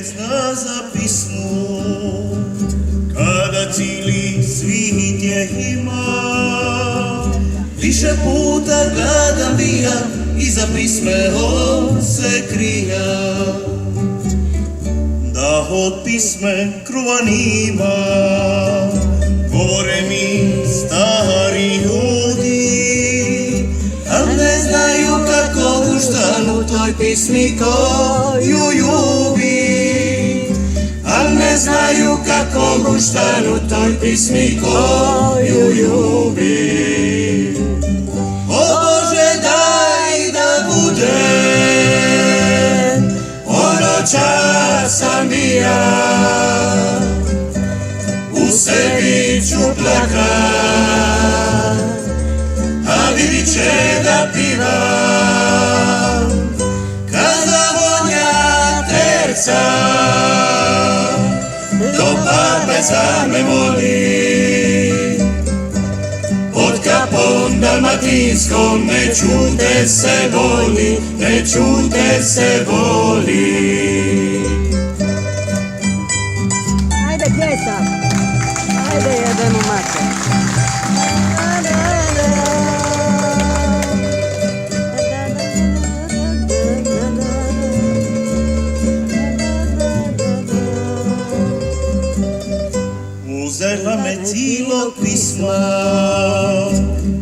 pjesna za pismu, kada cili svit je ima. Više puta gledam bija, iza pisme on se krija. Da od pisme kruva nima, govore mi stari ljudi, al ne znaju kako uštan u toj pismi koju ljubi. Al ne znaju kako uštan u toj pismi koju ljubi. O Bože, daj da bude ono časam bija, u sebi ću plakat, a vidit će da pivam, kada vonja terca do pape za me moli. Pod kapom dalmatinskom ne čute se voli, ne čute se voli. Ajde, gdje je sad? Ajde, jebemo mater. Uzela me cilo pisma,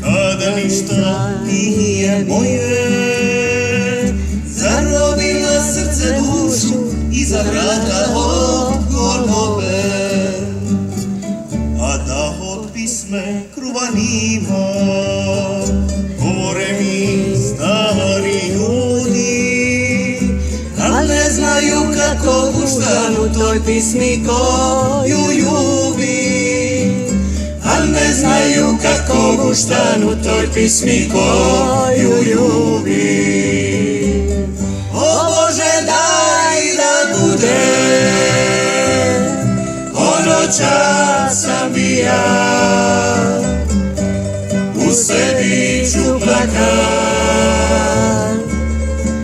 kada ništa nije moje. Zarobila srce dušu, iza vrata od Golgove. A da od pisme kruva nima, govore mi stari ljudi, al ne znaju kako uštan u toj pismi koju ljubi. Al ne znaju kako uštan u toj pismi koju ljubi. O Bože, daj da bude ono časam bija, u sebi ću plakat,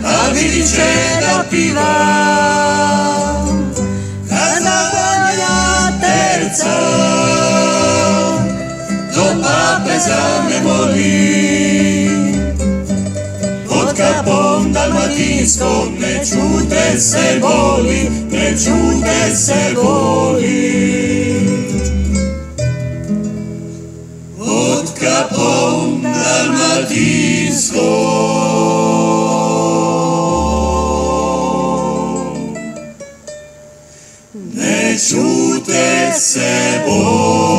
a vidit će da pivam, kada vonja terca do pape za me moli. Pod kapom dalmatinskom ne čute se voli, ne čute se voli. Pod kapom dalmatinskom ne čute se voli.